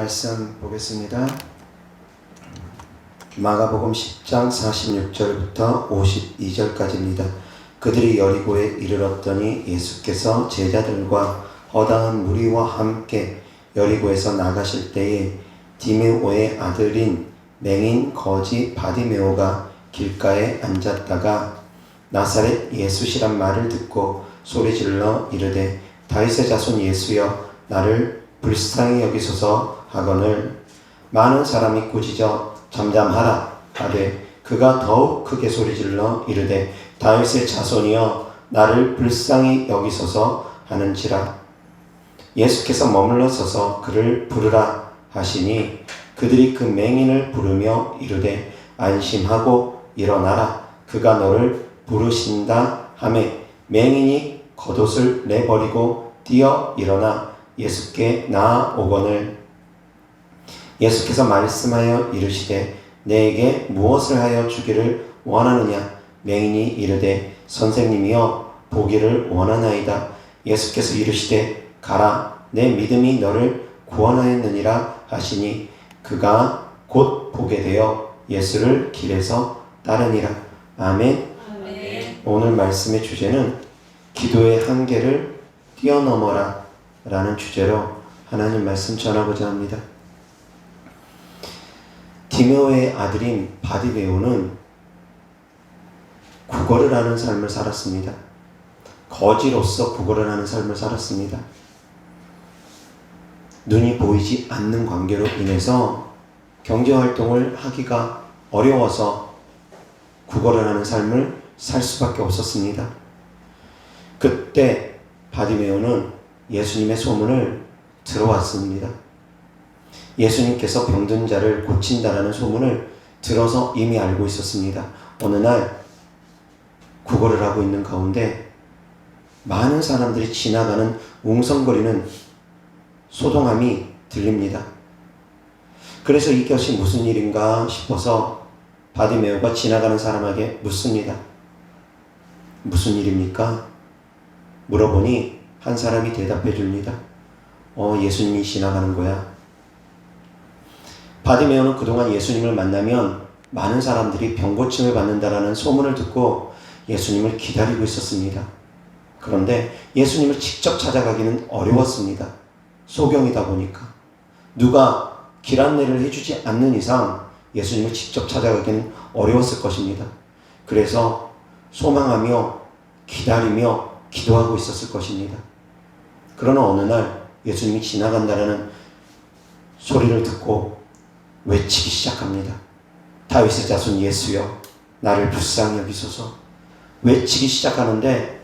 말씀 보겠습니다. 마가복음 10장 46절부터 52절까지입니다. 그들이 여리고에 이르렀더니 예수께서 제자들과 허다한 무리와 함께 여리고에서 나가실 때에 디메오의 아들인 맹인 거지 바디메오가 길가에 앉았다가 나사렛 예수시란 말을 듣고 소리질러 이르되 다윗의 자손 예수여 나를 불쌍히 여기소서 하거늘 많은 사람이 꾸짖어 잠잠하라 하되 그가 더욱 크게 소리질러 이르되 다윗의 자손이여 나를 불쌍히 여기소서 하는지라. 예수께서 머물러 서서 그를 부르라 하시니 그들이 그 맹인을 부르며 이르되 안심하고 일어나라 그가 너를 부르신다 하매 맹인이 겉옷을 내버리고 뛰어 일어나 예수께 나아오거늘 예수께서 말씀하여 이르시되 내게 무엇을 하여 주기를 원하느냐. 맹인이 이르되 선생님이여 보기를 원하나이다. 예수께서 이르시되 가라 내 믿음이 너를 구원하였느니라 하시니 그가 곧 보게 되어 예수를 길에서 따르니라. 아멘. 아멘. 오늘 말씀의 주제는 기도의 한계를 뛰어넘어라 라는 주제로 하나님 말씀 전하고자 합니다. 디메오의 아들인 바디메오는 구걸을 하는 삶을 살았습니다. 거지로서 구걸을 하는 삶을 살았습니다. 눈이 보이지 않는 관계로 인해서 경제활동을 하기가 어려워서 구걸을 하는 삶을 살 수밖에 없었습니다. 그때 바디메오는 예수님의 소문을 들어왔습니다. 예수님께서 병든 자를 고친다라는 소문을 들어서 이미 알고 있었습니다. 어느 날 구걸을 하고 있는 가운데 많은 사람들이 지나가는 웅성거리는 소동함이 들립니다. 그래서 이것이 무슨 일인가 싶어서 바디메오가 지나가는 사람에게 묻습니다. 무슨 일입니까? 물어보니 한 사람이 대답해 줍니다. 예수님이 지나가는 거야. 바디메오는 그동안 예수님을 만나면 많은 사람들이 병고침을 받는다라는 소문을 듣고 예수님을 기다리고 있었습니다. 그런데 예수님을 직접 찾아가기는 어려웠습니다. 소경이다 보니까. 누가 길 안내를 해주지 않는 이상 예수님을 직접 찾아가기는 어려웠을 것입니다. 그래서 소망하며 기다리며 기도하고 있었을 것입니다. 그러나 어느 날 예수님이 지나간다라는 소리를 듣고 외치기 시작합니다. 다윗의 자손 예수여 나를 불쌍히 여기소서. 외치기 시작하는데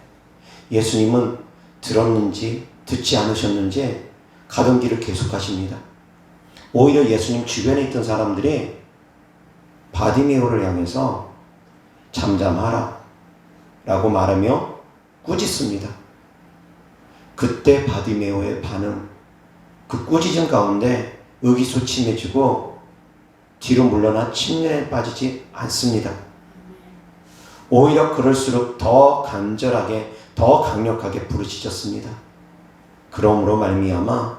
예수님은 들었는지 듣지 않으셨는지 가던 길을 계속하십니다. 오히려 예수님 주변에 있던 사람들이 바디메오를 향해서 잠잠하라 라고 말하며 꾸짖습니다. 그때 바디메오의 반응, 그 꾸짖음 가운데 의기소침해지고 뒤로 물러나 침례에 빠지지 않습니다. 오히려 그럴수록 더 간절하게, 더 강력하게 부르짖었습니다. 그러므로 말미암아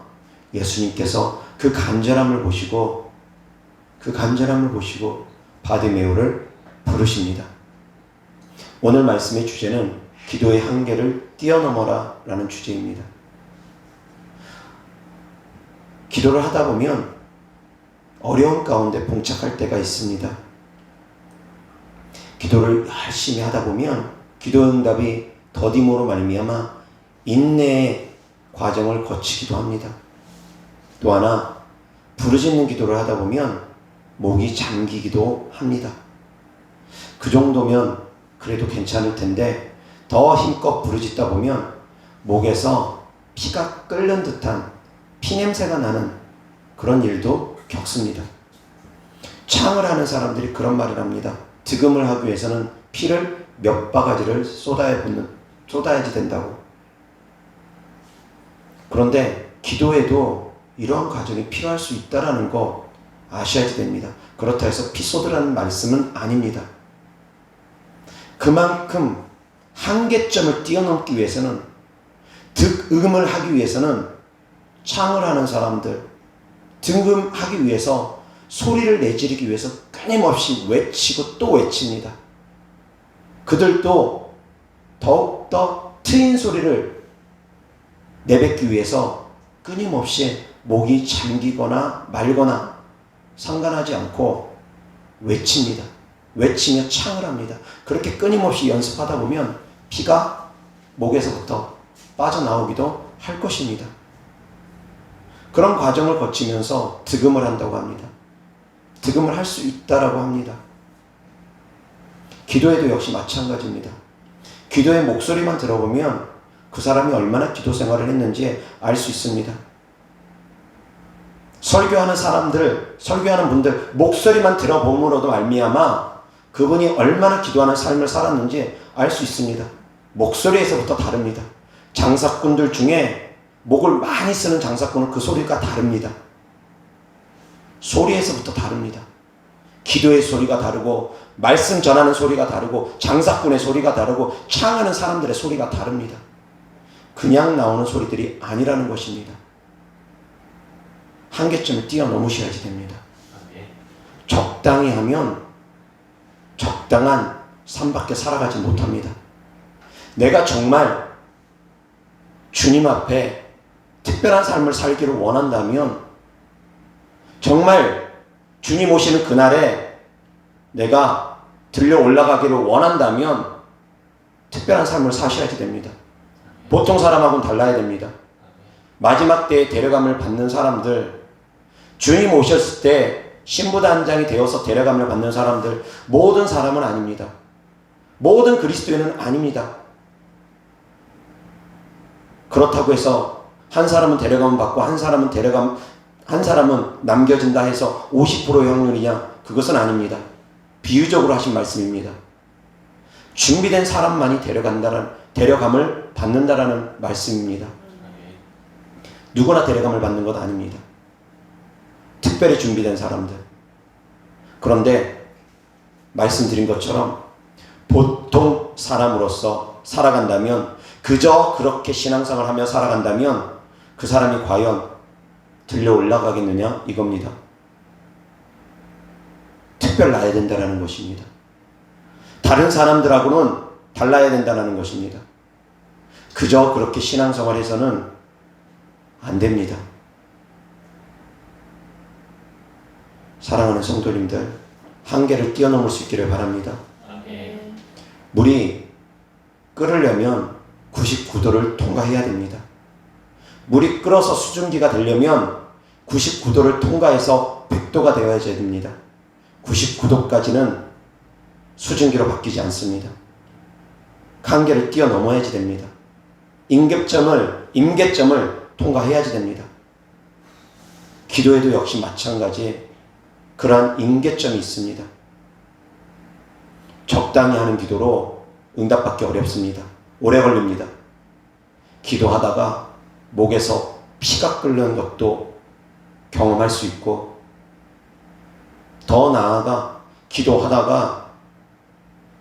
예수님께서 그 간절함을 보시고 바디메오를 부르십니다. 오늘 말씀의 주제는 기도의 한계를 뛰어넘어라 라는 주제입니다. 기도를 하다 보면 어려운 가운데 봉착할 때가 있습니다. 기도를 열심히 하다 보면 기도 응답이 더딤으로 말미암아 인내의 과정을 거치기도 합니다. 또 하나 부르짖는 기도를 하다 보면 목이 잠기기도 합니다. 그 정도면 그래도 괜찮을 텐데 더 힘껏 부르짖다 보면 목에서 피가 끓는 듯한 피냄새가 나는 그런 일도 겪습니다. 창을 하는 사람들이 그런 말을 합니다. 득음을 하기 위해서는 피를 몇 바가지를 쏟아야지 된다고. 그런데 기도에도 이러한 과정이 필요할 수 있다는 거 아셔야지 됩니다. 그렇다 해서 피 쏟으라는 말씀은 아닙니다. 그만큼 한계점을 뛰어넘기 위해서는 득음을 하기 위해서는 창을 하는 사람들, 등금하기 위해서 소리를 내지르기 위해서 끊임없이 외치고 또 외칩니다. 그들도 더욱더 트인 소리를 내뱉기 위해서 끊임없이 목이 잠기거나 말거나 상관하지 않고 외칩니다. 외치며 창을 합니다. 그렇게 끊임없이 연습하다 보면 피가 목에서부터 빠져나오기도 할 것입니다. 그런 과정을 거치면서 득음을 한다고 합니다. 득음을 할 수 있다라고 합니다. 기도에도 역시 마찬가지입니다. 기도의 목소리만 들어보면 그 사람이 얼마나 기도 생활을 했는지 알 수 있습니다. 설교하는 사람들, 설교하는 분들 목소리만 들어봄으로도 말미암아 그분이 얼마나 기도하는 삶을 살았는지 알 수 있습니다. 목소리에서부터 다릅니다. 장사꾼들 중에 목을 많이 쓰는 장사꾼은 그 소리가 다릅니다. 소리에서부터 다릅니다. 기도의 소리가 다르고 말씀 전하는 소리가 다르고 장사꾼의 소리가 다르고 창하는 사람들의 소리가 다릅니다. 그냥 나오는 소리들이 아니라는 것입니다. 한계점을 뛰어넘으셔야지 됩니다. 적당히 하면 적당한 삶밖에 살아가지 못합니다. 내가 정말 주님 앞에 특별한 삶을 살기를 원한다면 정말 주님 오시는 그날에 내가 들려 올라가기를 원한다면 특별한 삶을 사셔야지 됩니다. 보통 사람하고는 달라야 됩니다. 마지막 때에 데려감을 받는 사람들, 주님 오셨을 때 신부단장이 되어서 데려감을 받는 사람들, 모든 사람은 아닙니다. 모든 그리스도인은 아닙니다. 그렇다고 해서 한 사람은 데려감을 받고 한 사람은 남겨진다 해서 50%의 확률이냐? 그것은 아닙니다. 비유적으로 하신 말씀입니다. 준비된 사람만이 데려감을 받는다라는 말씀입니다. 누구나 데려감을 받는 것 아닙니다. 특별히 준비된 사람들. 그런데 말씀드린 것처럼 보통 사람으로서 살아간다면, 그저 그렇게 신앙생활을 하며 살아간다면 그 사람이 과연 들려 올라가겠느냐? 이겁니다. 특별나야 된다는 것입니다. 다른 사람들하고는 달라야 된다는 것입니다. 그저 그렇게 신앙생활에서는 안 됩니다. 사랑하는 성도님들, 한계를 뛰어넘을 수 있기를 바랍니다. 물이 끓으려면 99도를 통과해야 됩니다. 물이 끓어서 수증기가 되려면 99도를 통과해서 100도가 되어야 됩니다. 99도까지는 수증기로 바뀌지 않습니다. 한계를 뛰어넘어야지 됩니다. 임계점을 통과해야지 됩니다. 기도에도 역시 마찬가지 그러한 임계점이 있습니다. 적당히 하는 기도로 응답받기 어렵습니다. 오래 걸립니다. 기도하다가 목에서 피가 끓는 것도 경험할 수 있고, 더 나아가 기도하다가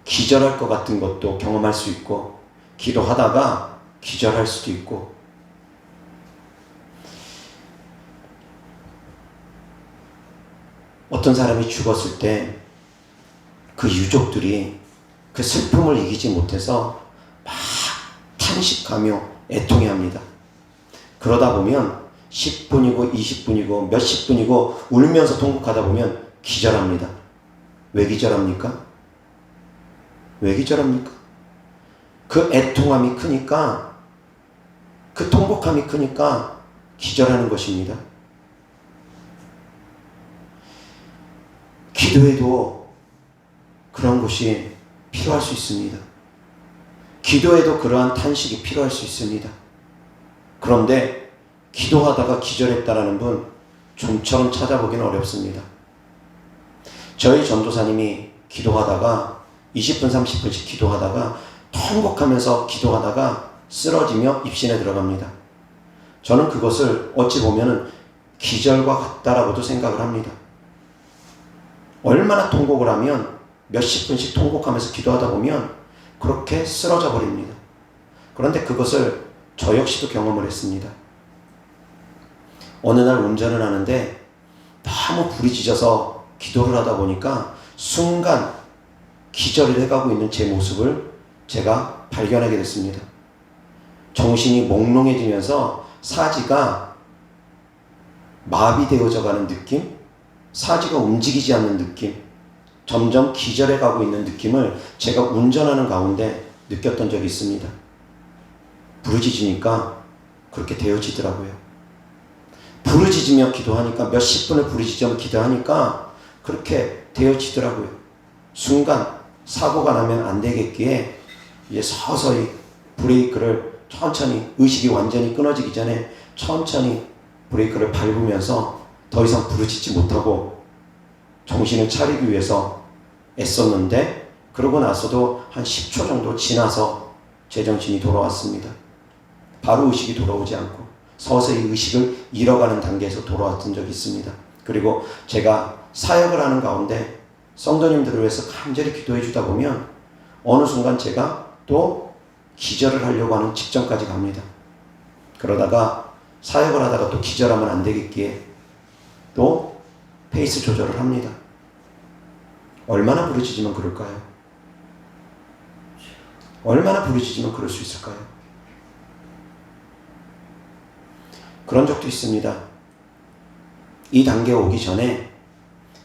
기절할 것 같은 것도 경험할 수 있고, 기도하다가 기절할 수도 있고, 어떤 사람이 죽었을 때 그 유족들이 그 슬픔을 이기지 못해서 막 탄식하며 애통해합니다. 그러다 보면 10분이고 20분이고 몇십 분이고 울면서 통곡하다 보면 기절합니다. 왜 기절합니까? 왜 기절합니까? 그 애통함이 크니까, 그 통곡함이 크니까 기절하는 것입니다. 기도에도 그런 것이 필요할 수 있습니다. 기도에도 그러한 탄식이 필요할 수 있습니다. 그런데 기도하다가 기절했다라는 분 좀처럼 찾아보기는 어렵습니다. 저희 전도사님이 기도하다가 20분 30분씩 기도하다가 통곡하면서 기도하다가 쓰러지며 입신에 들어갑니다. 저는 그것을 어찌 보면 기절과 같다라고도 생각을 합니다. 얼마나 통곡을 하면 몇십 분씩 통곡하면서 기도하다 보면 그렇게 쓰러져 버립니다. 그런데 그것을 저 역시도 경험을 했습니다. 어느 날 운전을 하는데 너무 부르짖어서 기도를 하다 보니까 순간 기절을 해가고 있는 제 모습을 제가 발견하게 됐습니다. 정신이 몽롱해지면서 사지가 마비되어져 가는 느낌? 사지가 움직이지 않는 느낌? 점점 기절해 가고 있는 느낌을 제가 운전하는 가운데 느꼈던 적이 있습니다. 부르짖으니까 그렇게 되어지더라고요. 부르짖으며 기도하니까, 몇십 분을 부르짖으며 기도하니까 그렇게 되어지더라고요. 순간 사고가 나면 안 되겠기에 이제 서서히 브레이크를 천천히, 의식이 완전히 끊어지기 전에 천천히 브레이크를 밟으면서 더 이상 부르짖지 못하고 정신을 차리기 위해서 애썼는데, 그러고 나서도 한 10초 정도 지나서 제정신이 돌아왔습니다. 바로 의식이 돌아오지 않고 서서히 의식을 잃어가는 단계에서 돌아왔던 적이 있습니다. 그리고 제가 사역을 하는 가운데 성도님들을 위해서 간절히 기도해 주다 보면 어느 순간 제가 또 기절을 하려고 하는 직전까지 갑니다. 그러다가 사역을 하다가 또 기절하면 안 되겠기에 또 페이스 조절을 합니다. 얼마나 부르짖으면 그럴까요? 얼마나 부르짖으면 그럴 수 있을까요? 그런 적도 있습니다. 이 단계에 오기 전에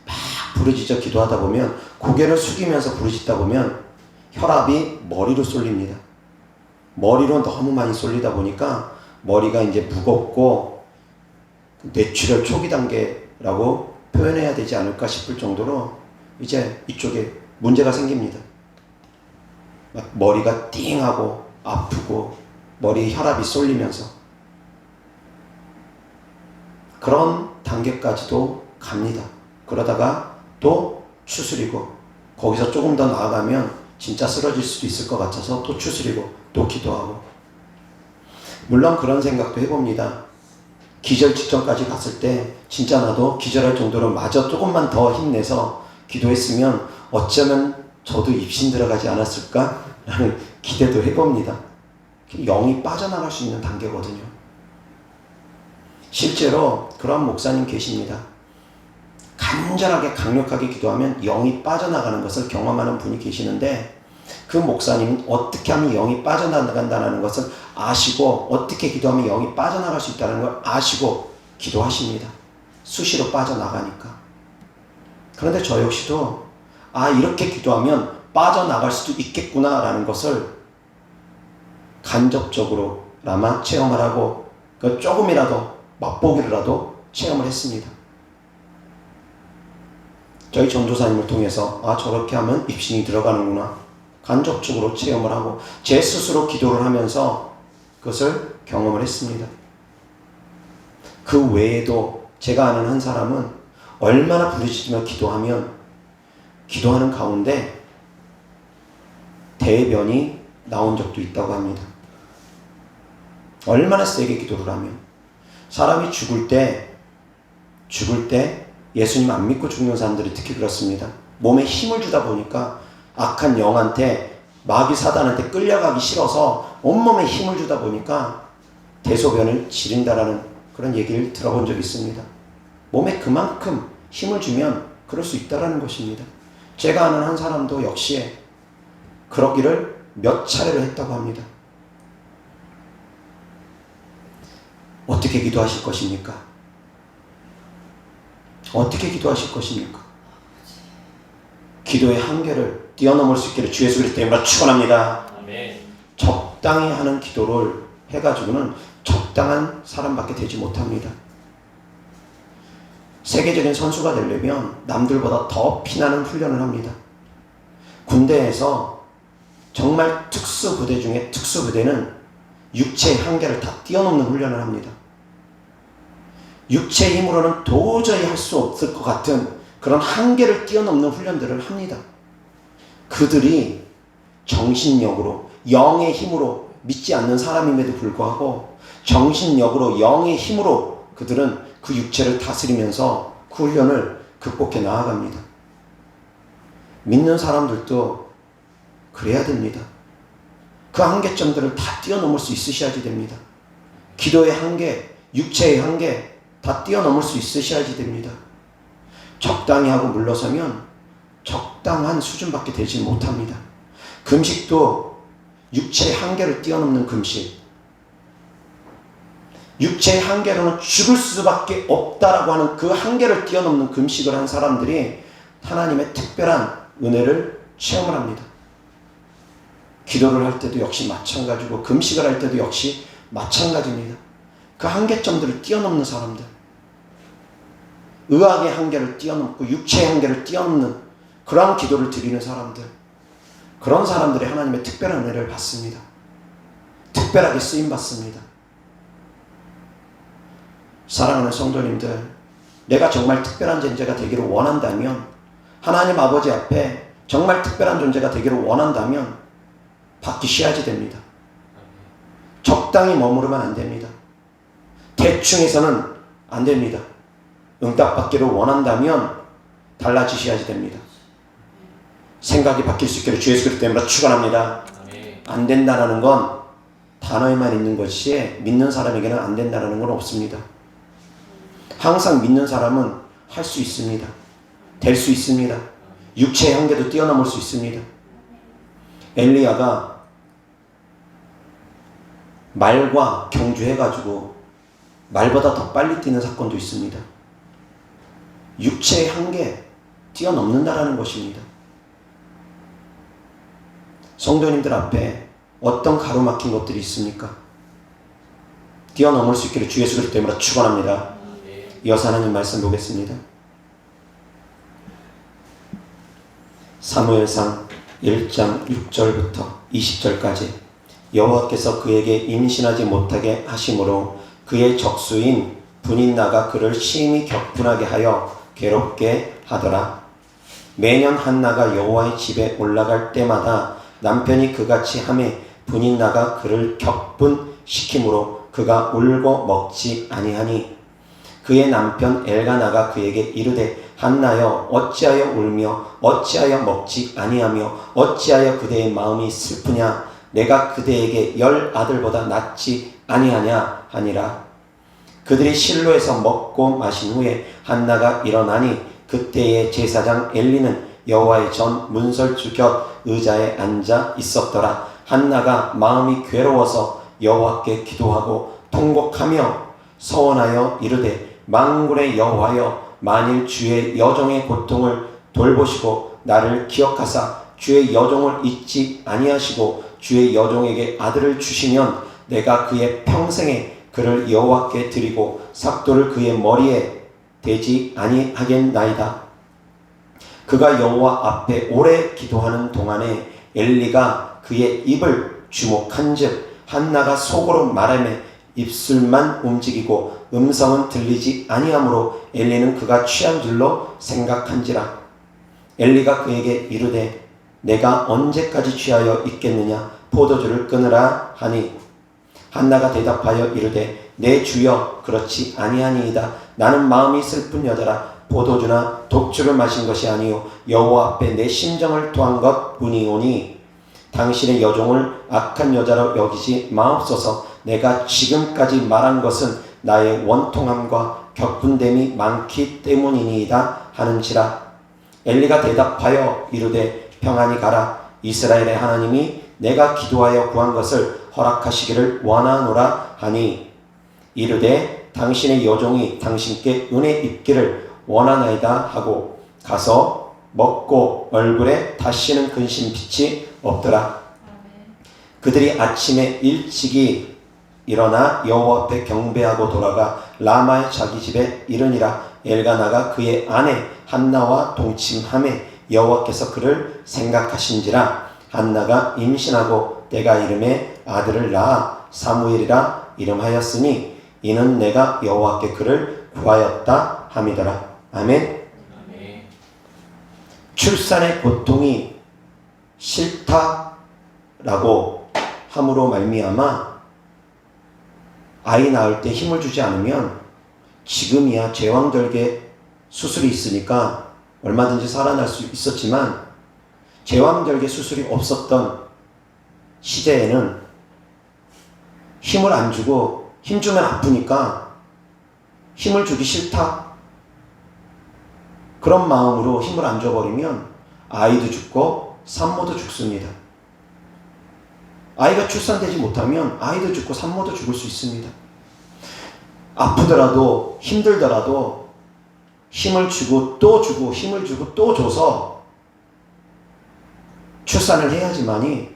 막 부르짖어 기도하다 보면, 고개를 숙이면서 부르짖다 보면 혈압이 머리로 쏠립니다. 머리로 너무 많이 쏠리다 보니까 머리가 이제 무겁고 뇌출혈 초기 단계라고 표현해야 되지 않을까 싶을 정도로 이제 이쪽에 문제가 생깁니다. 막 머리가 띵하고 아프고 머리에 혈압이 쏠리면서 그런 단계까지도 갑니다. 그러다가 또 추스리고, 거기서 조금 더 나아가면 진짜 쓰러질 수도 있을 것 같아서 또 추스리고 또 기도하고. 물론 그런 생각도 해봅니다. 기절 직전까지 갔을 때 진짜 나도 기절할 정도로 마저 조금만 더 힘내서 기도했으면 어쩌면 저도 입신 들어가지 않았을까? 라는 기대도 해봅니다. 영이 빠져나갈 수 있는 단계거든요. 실제로 그런 목사님 계십니다. 간절하게 강력하게 기도하면 영이 빠져나가는 것을 경험하는 분이 계시는데, 그 목사님은 어떻게 하면 영이 빠져나간다는 것을 아시고, 어떻게 기도하면 영이 빠져나갈 수 있다는 걸 아시고 기도하십니다. 수시로 빠져나가니까. 그런데 저 역시도 이렇게 기도하면 빠져나갈 수도 있겠구나 라는 것을 간접적으로나마 체험을 하고, 조금이라도 맛보기라도 체험을 했습니다. 저희 전도사님을 통해서 저렇게 하면 입신이 들어가는구나 간접적으로 체험을 하고 제 스스로 기도를 하면서 그것을 경험을 했습니다. 그 외에도 제가 아는 한 사람은 얼마나 부르짖으며 기도하면 기도하는 가운데 대변이 나온 적도 있다고 합니다. 얼마나 세게 기도를 하면. 사람이 죽을 때 예수님 안 믿고 죽는 사람들이 특히 그렇습니다. 몸에 힘을 주다 보니까 악한 영한테, 마귀 사단한테 끌려가기 싫어서 온몸에 힘을 주다 보니까 대소변을 지른다라는 그런 얘기를 들어본 적이 있습니다. 몸에 그만큼 힘을 주면 그럴 수 있다라는 것입니다. 제가 아는 한 사람도 역시 그러기를 몇 차례를 했다고 합니다. 어떻게 기도하실 것입니까? 어떻게 기도하실 것입니까? 기도의 한계를 뛰어넘을 수 있기를 주 예수 그리스도 이름으로 축원합니다. 아멘. 적당히 하는 기도를 해가지고는 적당한 사람밖에 되지 못합니다. 세계적인 선수가 되려면 남들보다 더 피나는 훈련을 합니다. 군대에서 정말 특수부대 중에 특수부대는 육체의 한계를 다 뛰어넘는 훈련을 합니다. 육체의 힘으로는 도저히 할 수 없을 것 같은 그런 한계를 뛰어넘는 훈련들을 합니다. 그들이 정신력으로, 영의 힘으로, 믿지 않는 사람임에도 불구하고 정신력으로, 영의 힘으로 그들은 그 육체를 다스리면서 그 훈련을 극복해 나아갑니다. 믿는 사람들도 그래야 됩니다. 그 한계점들을 다 뛰어넘을 수 있으셔야지 됩니다. 기도의 한계, 육체의 한계 다 뛰어넘을 수 있으셔야지 됩니다. 적당히 하고 물러서면 적당한 수준밖에 되지 못합니다. 금식도 육체의 한계를 뛰어넘는 금식, 육체의 한계로는 죽을 수밖에 없다라고 하는 그 한계를 뛰어넘는 금식을 한 사람들이 하나님의 특별한 은혜를 체험을 합니다. 기도를 할 때도 역시 마찬가지고 금식을 할 때도 역시 마찬가지입니다. 그 한계점들을 뛰어넘는 사람들, 의학의 한계를 뛰어넘고 육체의 한계를 뛰어넘는 그러한 기도를 드리는 사람들, 그런 사람들이 하나님의 특별한 은혜를 받습니다. 특별하게 쓰임받습니다. 사랑하는 성도님들, 내가 정말 특별한 존재가 되기를 원한다면, 하나님 아버지 앞에 정말 특별한 존재가 되기를 원한다면 받기 쉬야지 됩니다. 적당히 머무르면 안 됩니다. 대충 해서는 안 됩니다. 응답받기를 원한다면 달라지셔야지 됩니다. 생각이 바뀔 수 있기를 주 예수 그리스도 이름으로 축원합니다. 안 된다라는 건 단어에만 있는 것이 믿는 사람에게는 안 된다라는 건 없습니다. 항상 믿는 사람은 할 수 있습니다. 될 수 있습니다. 육체의 한계도 뛰어넘을 수 있습니다. 엘리야가 말과 경주해가지고 말보다 더 빨리 뛰는 사건도 있습니다. 육체의 한계 뛰어넘는다라는 것입니다. 성도님들 앞에 어떤 가로막힌 것들이 있습니까? 뛰어넘을 수 있기를 주 예수 그리스도 이름으로 축원합니다. 이어서 하나님 말씀 보겠습니다. 사무엘상 1장 6절부터 20절까지 여호와께서 그에게 임신하지 못하게 하심으로 그의 적수인 분인나가 그를 심히 격분하게 하여 괴롭게 하더라. 매년 한나가 여호와의 집에 올라갈 때마다 남편이 그같이 하매 분인나가 그를 격분시키므로 그가 울고 먹지 아니하니 그의 남편 엘가나가 그에게 이르되 한나여 어찌하여 울며 어찌하여 먹지 아니하며 어찌하여 그대의 마음이 슬프냐 내가 그대에게 10 아들보다 낫지 아니하냐 하니라. 그들이 실로에서 먹고 마신 후에 한나가 일어나니 그때의 제사장 엘리는 여호와의 전 문설주 곁 의자에 앉아 있었더라. 한나가 마음이 괴로워서 여호와께 기도하고 통곡하며 서원하여 이르되 만군의 여호와여 만일 주의 여종의 고통을 돌보시고 나를 기억하사 주의 여종을 잊지 아니하시고 주의 여종에게 아들을 주시면 내가 그의 평생에 그를 여호와께 드리고 삭도를 그의 머리에 대지 아니하겠나이다. 그가 여호와 앞에 오래 기도하는 동안에 엘리가 그의 입을 주목한즉 한나가 속으로 말하며 입술만 움직이고 음성은 들리지 아니하므로 엘리는 그가 취한 줄로 생각한지라. 엘리가 그에게 이르되 내가 언제까지 취하여 있겠느냐 포도주를 끊으라 하니 한나가 대답하여 이르되 내 주여 그렇지 아니하니이다. 나는 마음이 슬픈 여자라 포도주나 독주를 마신 것이 아니요 여호와 앞에 내 심정을 토한 것뿐이오니 당신의 여종을 악한 여자로 여기지 마옵소서. 내가 지금까지 말한 것은 나의 원통함과 격분됨이 많기 때문이니이다 하는지라. 엘리가 대답하여 이르되 평안히 가라. 이스라엘의 하나님이 내가 기도하여 구한 것을 허락하시기를 원하노라 하니 이르되 당신의 여종이 당신께 은혜 입기를 원하나이다 하고 가서 먹고 얼굴에 다시는 근심빛이 없더라. 그들이 아침에 일찍이 일어나 여호와 앞에 경배하고 돌아가 라마의 자기 집에 이르니라. 엘가나가 그의 아내 한나와 동침하매 여호와께서 그를 생각하신지라. 한나가 임신하고 때가 이름에 아들을 낳아 사무엘이라 이름하였으니 이는 내가 여호와께 그를 구하였다 함이더라. 아멘. 출산의 고통이 싫다라고 함으로 말미암아 아이 낳을 때 힘을 주지 않으면 지금이야 제왕절개 수술이 있으니까 얼마든지 살아날 수 있었지만 제왕절개 수술이 없었던 시대에는 힘을 안 주고 힘 주면 아프니까 힘을 주기 싫다. 그런 마음으로 힘을 안 줘버리면 아이도 죽고 산모도 죽습니다. 아이가 출산되지 못하면 아이도 죽고 산모도 죽을 수 있습니다. 아프더라도 힘들더라도 힘을 주고 또 주고 힘을 주고 또 줘서 출산을 해야지만이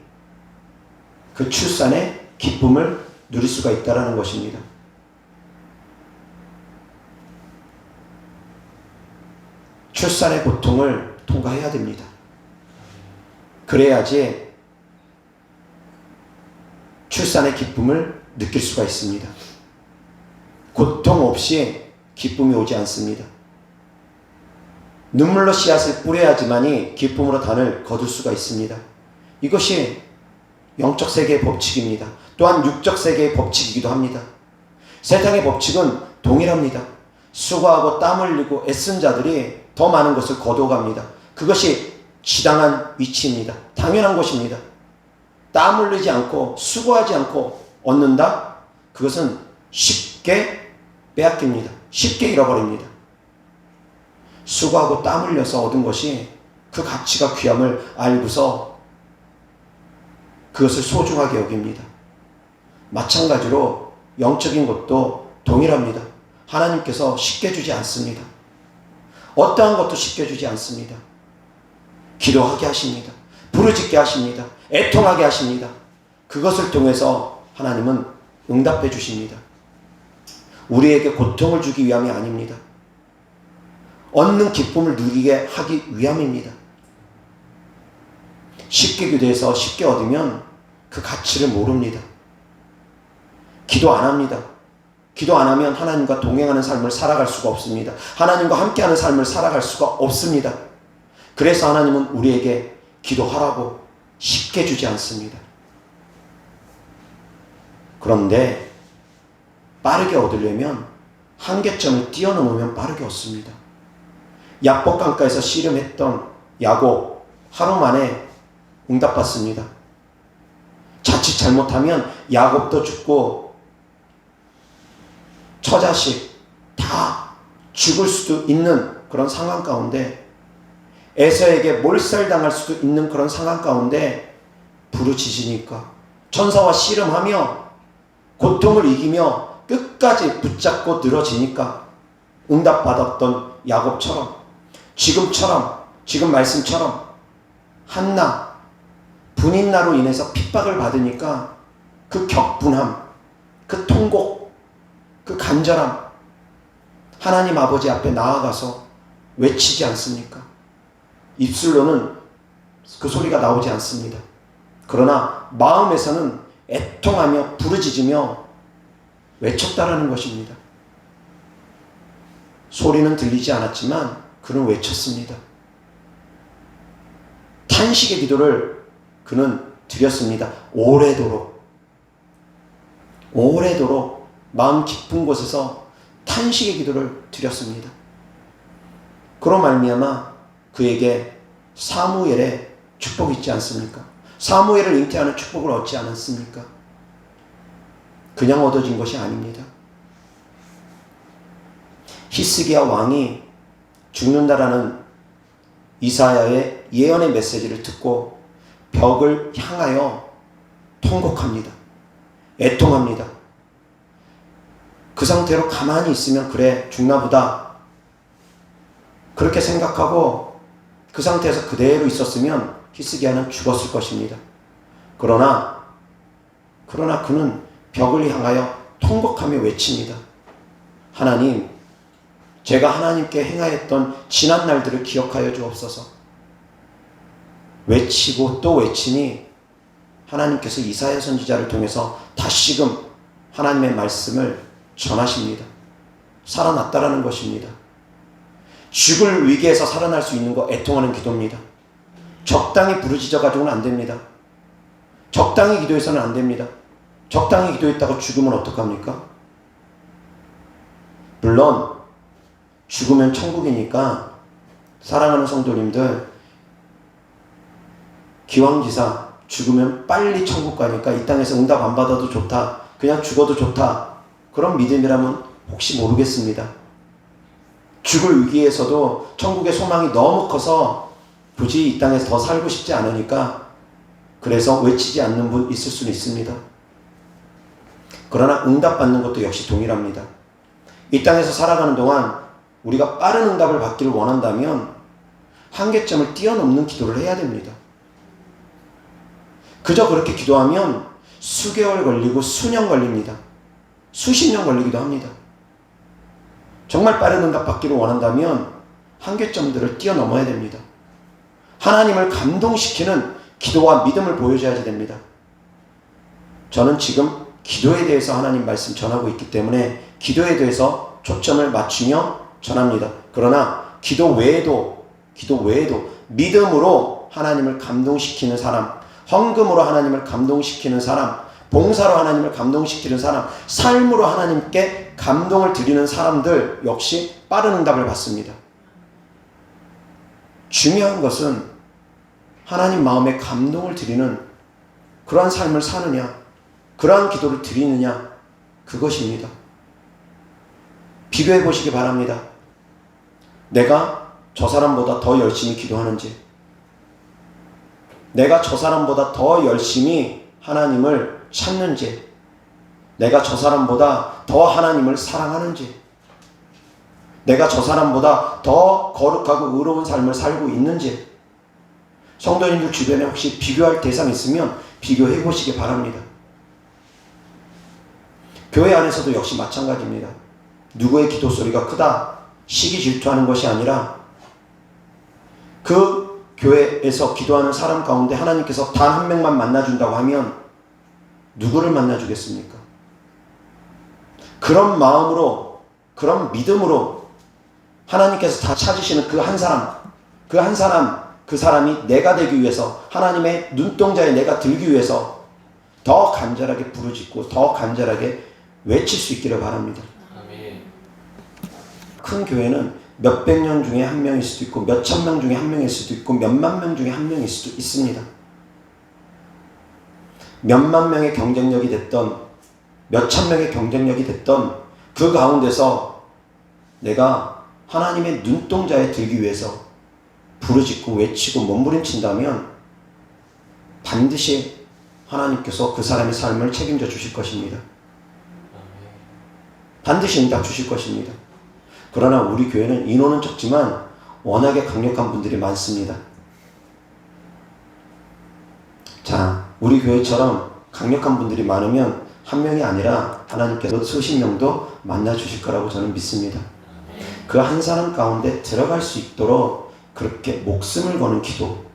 그 출산의 기쁨을 누릴 수가 있다는 것입니다. 출산의 고통을 통과해야 됩니다. 그래야지 출산의 기쁨을 느낄 수가 있습니다. 고통 없이 기쁨이 오지 않습니다. 눈물로 씨앗을 뿌려야지만이 기쁨으로 단을 거둘 수가 있습니다. 이것이 영적 세계의 법칙입니다. 또한 육적 세계의 법칙이기도 합니다. 세상의 법칙은 동일합니다. 수고하고 땀 흘리고 애쓴 자들이 더 많은 것을 거둬갑니다. 그것이 지당한 위치입니다. 당연한 것입니다. 땀 흘리지 않고 수고하지 않고 얻는다? 그것은 쉽게 빼앗깁니다. 쉽게 잃어버립니다. 수고하고 땀 흘려서 얻은 것이 그 가치가 귀함을 알고서 그것을 소중하게 여깁니다. 마찬가지로 영적인 것도 동일합니다. 하나님께서 쉽게 주지 않습니다. 어떠한 것도 쉽게 주지 않습니다. 기도하게 하십니다. 부르짖게 하십니다. 애통하게 하십니다. 그것을 통해서 하나님은 응답해 주십니다. 우리에게 고통을 주기 위함이 아닙니다. 얻는 기쁨을 누리게 하기 위함입니다. 쉽게 기도해서 쉽게 얻으면 그 가치를 모릅니다. 기도 안 합니다. 기도 안 하면 하나님과 동행하는 삶을 살아갈 수가 없습니다. 하나님과 함께하는 삶을 살아갈 수가 없습니다. 그래서 하나님은 우리에게 기도하라고 쉽게 주지 않습니다. 그런데 빠르게 얻으려면 한계점을 뛰어넘으면 빠르게 얻습니다. 약복강가에서 씨름했던 야곱 하루 만에 응답받습니다. 자칫 잘못하면 야곱도 죽고 처자식 다 죽을 수도 있는 그런 상황 가운데, 에서에게 몰살당할 수도 있는 그런 상황 가운데 부르짖으니까 천사와 씨름하며 고통을 이기며 끝까지 붙잡고 늘어지니까 응답받았던 야곱처럼, 지금 말씀처럼 한나 분인나로 인해서 핍박을 받으니까 그 격분함, 그 통곡, 그 간절함, 하나님 아버지 앞에 나아가서 외치지 않습니까? 입술로는 그 소리가 나오지 않습니다. 그러나 마음에서는 애통하며 부르짖으며 외쳤다라는 것입니다. 소리는 들리지 않았지만 그는 외쳤습니다. 탄식의 기도를 그는 드렸습니다. 오래도록 마음 깊은 곳에서 탄식의 기도를 드렸습니다. 그로 말미암아 그에게 사무엘의 축복이 있지 않습니까? 사무엘을 잉태하는 축복을 얻지 않았습니까? 그냥 얻어진 것이 아닙니다. 히스기야 왕이 죽는다라는 이사야의 예언의 메시지를 듣고 벽을 향하여 통곡합니다. 애통합니다. 그 상태로 가만히 있으면 그래 죽나보다 그렇게 생각하고 그 상태에서 그대로 있었으면 히스기야는 죽었을 것입니다. 그러나 그는 벽을 향하여 통곡하며 외칩니다. 하나님, 제가 하나님께 행하였던 지난 날들을 기억하여 주옵소서. 외치고 또 외치니 하나님께서 이사야 선지자를 통해서 다시금 하나님의 말씀을 전하십니다. 살아났다라는 것입니다. 죽을 위기에서 살아날 수 있는 거 애통하는 기도입니다. 적당히 부르짖어가지고는 안 됩니다. 적당히 기도해서는 안 됩니다. 적당히 기도했다고 죽으면 어떡합니까? 물론 죽으면 천국이니까 사랑하는 성도님들, 기왕지사 죽으면 빨리 천국 가니까 이 땅에서 응답 안 받아도 좋다, 그냥 죽어도 좋다, 그런 믿음이라면 혹시 모르겠습니다. 죽을 위기에서도 천국의 소망이 너무 커서 굳이 이 땅에서 더 살고 싶지 않으니까 그래서 외치지 않는 분 있을 수는 있습니다. 그러나 응답받는 것도 역시 동일합니다. 이 땅에서 살아가는 동안 우리가 빠른 응답을 받기를 원한다면 한계점을 뛰어넘는 기도를 해야 됩니다. 그저 그렇게 기도하면 수개월 걸리고 수년 걸립니다. 수십 년 걸리기도 합니다. 정말 빠른 응답 받기를 원한다면 한계점들을 뛰어넘어야 됩니다. 하나님을 감동시키는 기도와 믿음을 보여줘야 됩니다. 저는 지금 기도에 대해서 하나님 말씀 전하고 있기 때문에 기도에 대해서 초점을 맞추며 전합니다. 그러나 기도 외에도 믿음으로 하나님을 감동시키는 사람, 헌금으로 하나님을 감동시키는 사람, 봉사로 하나님을 감동시키는 사람, 삶으로 하나님께 감동을 드리는 사람들 역시 빠른 응답을 받습니다. 중요한 것은 하나님 마음에 감동을 드리는 그러한 삶을 사느냐, 그러한 기도를 드리느냐, 그것입니다. 비교해 보시기 바랍니다. 내가 저 사람보다 더 열심히 기도하는지, 내가 저 사람보다 더 열심히 하나님을 찾는지, 내가 저 사람보다 더 하나님을 사랑하는지, 내가 저 사람보다 더 거룩하고 의로운 삶을 살고 있는지, 성도님들 주변에 혹시 비교할 대상 있으면 비교해 보시기 바랍니다. 교회 안에서도 역시 마찬가지입니다. 누구의 기도 소리가 크다, 시기 질투하는 것이 아니라 그 교회에서 기도하는 사람 가운데 하나님께서 단 한 명만 만나준다고 하면 누구를 만나주겠습니까? 그런 마음으로, 그런 믿음으로 하나님께서 다 찾으시는 그 한 사람, 그 사람이 내가 되기 위해서, 하나님의 눈동자에 내가 들기 위해서 더 간절하게 부르짖고 더 간절하게 외칠 수 있기를 바랍니다. 아멘. 큰 교회는 몇백 년 중에 한 명일 수도 있고 몇천 명 중에 한 명일 수도 있고 몇만 명 중에 한 명일 수도 있습니다. 몇만 명의 경쟁력이 됐던, 몇천 명의 경쟁력이 됐던 그 가운데서 내가 하나님의 눈동자에 들기 위해서 부르짖고 외치고 몸부림친다면 반드시 하나님께서 그 사람의 삶을 책임져 주실 것입니다. 반드시 응답 주실 것입니다. 그러나 우리 교회는 인원은 적지만 워낙에 강력한 분들이 많습니다. 자, 우리 교회처럼 강력한 분들이 많으면 한 명이 아니라 하나님께서 수십 명도 만나 주실 거라고 저는 믿습니다. 그 한 사람 가운데 들어갈 수 있도록 그렇게 목숨을 거는 기도,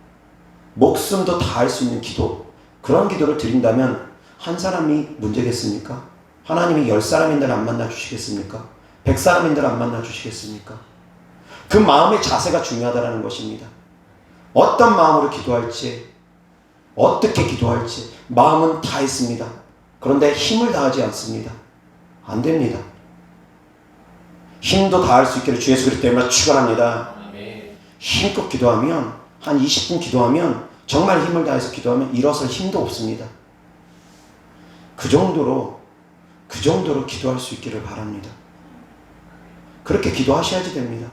목숨도 다할 수 있는 기도, 그런 기도를 드린다면 한 사람이 문제겠습니까? 하나님이 10사람인들 안 만나 주시겠습니까? 100사람인들 안 만나 주시겠습니까? 그 마음의 자세가 중요하다는 것입니다. 어떤 마음으로 기도할지, 어떻게 기도할지 마음은 다 있습니다. 그런데 힘을 다하지 않습니다. 안 됩니다. 힘도 다할 수 있기를 주 예수 그리스도 이름으로 축원합니다. 힘껏 기도하면, 한 20분 기도하면, 정말 힘을 다해서 기도하면 일어설 힘도 없습니다. 그 정도로 기도할 수 있기를 바랍니다. 그렇게 기도하셔야지 됩니다.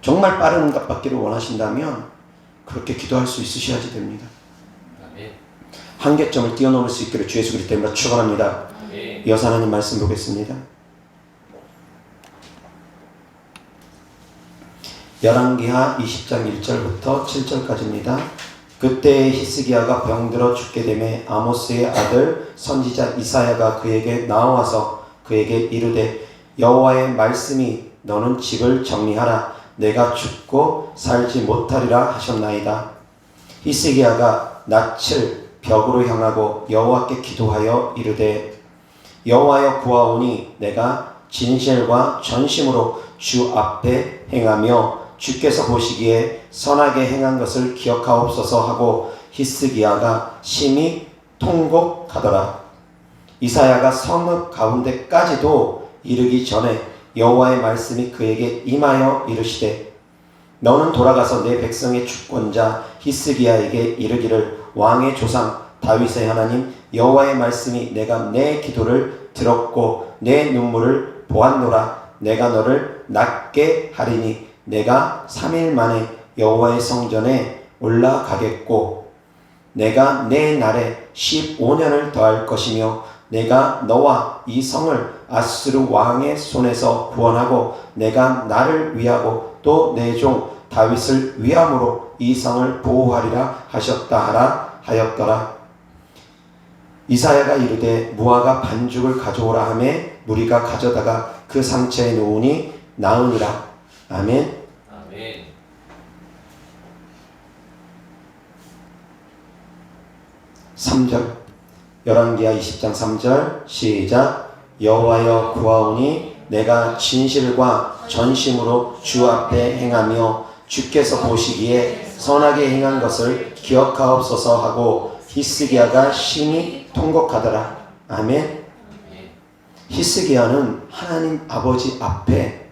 정말 빠른 응답 받기를 원하신다면 그렇게 기도할 수 있으셔야지 됩니다. 한계점을 뛰어넘을 수 있기를 주 예수 그리스도 이름으로 축원합니다. 이어서 하나님 말씀 보겠습니다. 열왕기하 20장 1절부터 7절까지입니다. 그때 히스기야가 병들어 죽게 되매 아모스의 아들 선지자 이사야가 그에게 나와서 그에게 이르되 여호와의 말씀이 너는 집을 정리하라. 내가 죽고 살지 못하리라 하셨나이다. 히스기야가 낯을 벽으로 향하고 여호와께 기도하여 이르되 여호와여 구하오니 내가 진실과 전심으로 주 앞에 행하며 주께서 보시기에 선하게 행한 것을 기억하옵소서 하고 히스기야가 심히 통곡하더라. 이사야가 성읍 가운데까지도 이르기 전에 여호와의 말씀이 그에게 임하여 이르시되 너는 돌아가서 내 백성의 주권자 히스기야에게 이르기를 왕의 조상 다윗의 하나님 여호와의 말씀이 내가 내 기도를 들었고 내 눈물을 보았노라. 내가 너를 낫게 하리니 내가 3일 만에 여호와의 성전에 올라가겠고 내가 내 날에 15년을 더할 것이며 내가 너와 이 성을 아수르 왕의 손에서 구원하고 내가 나를 위하고 또 내 종 다윗을 위함으로 이 성을 보호하리라 하셨다 하라 하였더라. 이사야가 이르되 무화과 반죽을 가져오라 하매 무리가 가져다가 그 상처에 놓으니 나으니라. 아멘. 아멘. 3절 열왕기하 20장 3절 시작. 여호와여 구하오니 내가 진실과 전심으로 주 앞에 행하며 주께서 보시기에 선하게 행한 것을 기억하옵소서 하고 히스기야가 심히 통곡하더라. 아멘. 히스기야는 하나님 아버지 앞에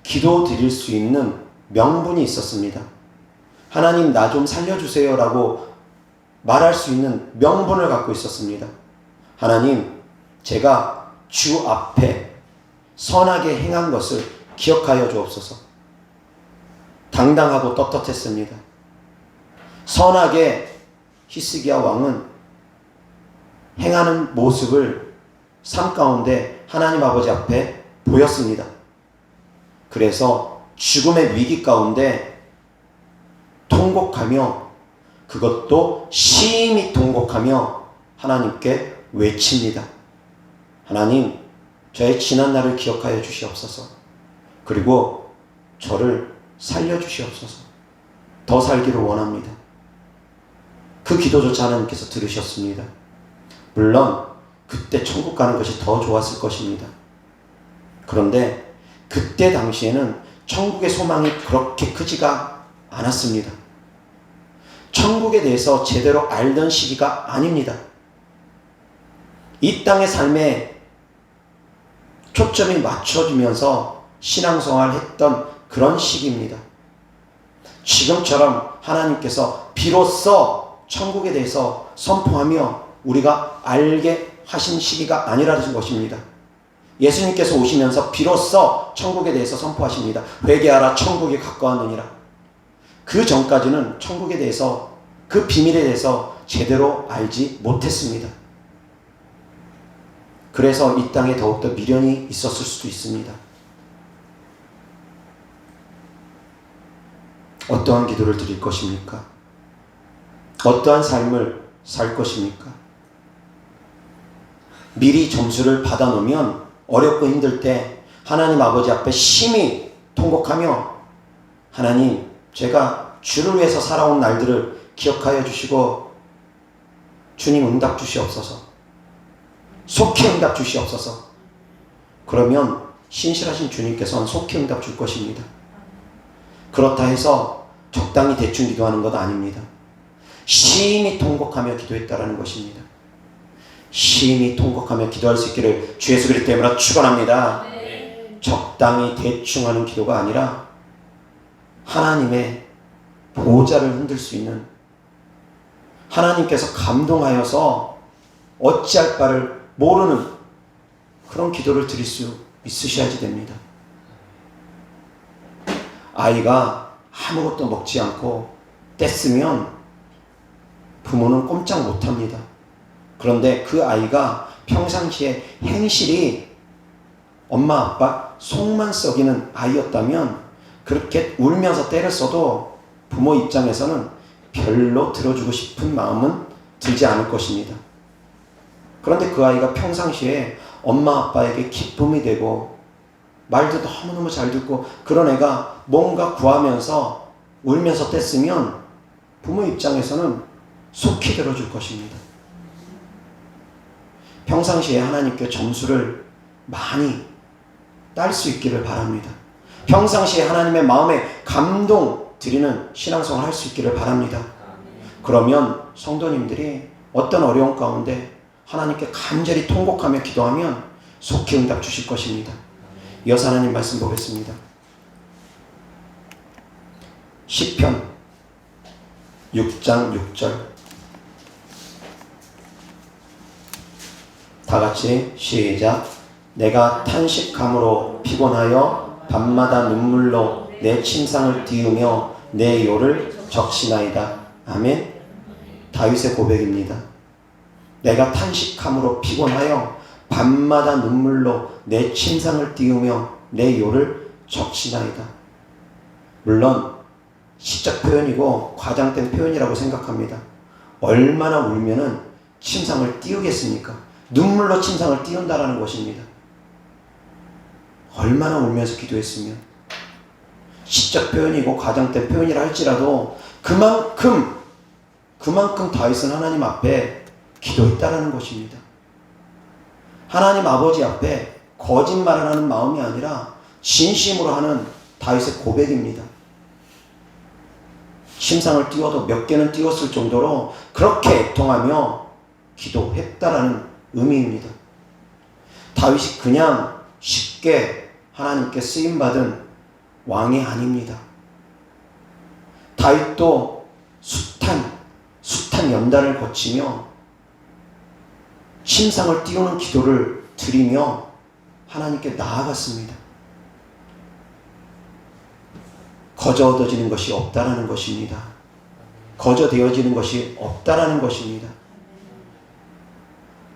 기도 드릴 수 있는 명분이 있었습니다. 하나님 나 좀 살려주세요 라고 말할 수 있는 명분을 갖고 있었습니다. 하나님 제가 주 앞에 선하게 행한 것을 기억하여 주옵소서. 당당하고 떳떳했습니다. 선하게 히스기야 왕은 행하는 모습을 삶 가운데 하나님 아버지 앞에 보였습니다. 그래서 죽음의 위기 가운데 통곡하며 그것도 심히 통곡하며 하나님께 외칩니다. 하나님, 저의 지난 날을 기억하여 주시옵소서. 그리고 저를 살려주시옵소서. 더 살기를 원합니다. 그 기도조차 하나님께서 들으셨습니다. 물론 그때 천국 가는 것이 더 좋았을 것입니다. 그런데 그때 당시에는 천국의 소망이 그렇게 크지가 않았습니다. 천국에 대해서 제대로 알던 시기가 아닙니다. 이 땅의 삶에 초점이 맞춰지면서 신앙생활을 했던 그런 시기입니다. 지금처럼 하나님께서 비로소 천국에 대해서 선포하며 우리가 알게 하신 시기가 아니라는 것입니다. 예수님께서 오시면서 비로소 천국에 대해서 선포하십니다. 회개하라 천국이 가까웠느니라. 그 전까지는 천국에 대해서 그 비밀에 대해서 제대로 알지 못했습니다. 그래서 이 땅에 더욱더 미련이 있었을 수도 있습니다. 어떠한 기도를 드릴 것입니까? 어떠한 삶을 살 것입니까? 미리 점수를 받아놓으면 어렵고 힘들 때 하나님 아버지 앞에 심히 통곡하며 하나님, 제가 주를 위해서 살아온 날들을 기억하여 주시고 주님 응답 주시옵소서. 속히 응답 주시옵소서. 그러면 신실하신 주님께서는 속히 응답 줄 것입니다. 그렇다 해서 적당히 대충 기도하는 것 아닙니다. 심히 통곡하며 기도했다라는 것입니다. 심히 통곡하며 기도할 수 있기를 주 예수 그리스도 이름으로 축원합니다. 네. 적당히 대충 하는 기도가 아니라 하나님의 보좌를 흔들 수 있는, 하나님께서 감동하여서 어찌할 바를 모르는 그런 기도를 드릴 수 있으셔야지 됩니다. 아이가 아무것도 먹지 않고 뗐으면 부모는 꼼짝 못합니다. 그런데 그 아이가 평상시에 행실이 엄마 아빠 속만 썩이는 아이였다면 그렇게 울면서 때렸어도 부모 입장에서는 별로 들어주고 싶은 마음은 들지 않을 것입니다. 그런데 그 아이가 평상시에 엄마 아빠에게 기쁨이 되고 말도 너무너무 잘 듣고 그런 애가 뭔가 구하면서 울면서 뗐으면 부모 입장에서는 속히 들어줄 것입니다. 평상시에 하나님께 점수를 많이 딸 수 있기를 바랍니다. 평상시에 하나님의 마음에 감동 드리는 신앙생활을 할 수 있기를 바랍니다. 그러면 성도님들이 어떤 어려움 가운데 하나님께 간절히 통곡하며 기도하면 속히 응답 주실 것입니다. 이어서 하나님 말씀 보겠습니다. 시편 6장 6절 다 같이 시작. 내가 탄식함으로 피곤하여 밤마다 눈물로 내 침상을 띄우며 내 요를 적시나이다. 아멘. 다윗의 고백입니다. 내가 탄식함으로 피곤하여 밤마다 눈물로 내 침상을 띄우며 내 요를 적시나이다. 물론 시적 표현이고 과장된 표현이라고 생각합니다. 얼마나 울면은 침상을 띄우겠습니까? 눈물로 침상을 띄운다라는 것입니다. 얼마나 울면서 기도했으면. 시적 표현이고 과장된 표현이라 할지라도 그만큼 다윗은 하나님 앞에 기도했다라는 것입니다. 하나님 아버지 앞에 거짓말을 하는 마음이 아니라 진심으로 하는 다윗의 고백입니다. 침상을 띄워도 몇 개는 띄웠을 정도로 그렇게 애통하며 기도했다라는 의미입니다. 다윗이 그냥 쉽게 하나님께 쓰임받은 왕이 아닙니다. 다윗도 숱한 연단을 거치며 침상을 띄우는 기도를 드리며 하나님께 나아갔습니다. 거저 얻어지는 것이 없다라는 것입니다. 거저 되어지는 것이 없다라는 것입니다.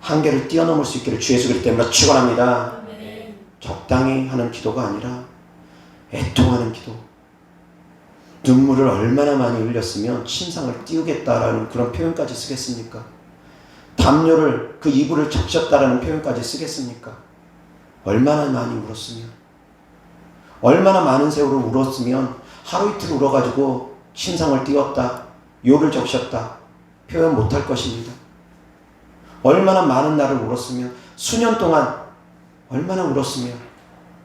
한계를 뛰어넘을 수 있기를 주 예수 그리스도 때문에 축원합니다. 적당히 하는 기도가 아니라 애통하는 기도. 눈물을 얼마나 많이 흘렸으면 침상을 띄우겠다라는 그런 표현까지 쓰겠습니까? 담요를 그 이불을 적셨다라는 표현까지 쓰겠습니까? 얼마나 많이 울었으면, 얼마나 많은 세월을 울었으면 하루 이틀 울어가지고 침상을 띄웠다, 요를 적셨다 표현 못할 것입니다. 얼마나 많은 날을 울었으면, 수년 동안 얼마나 울었으면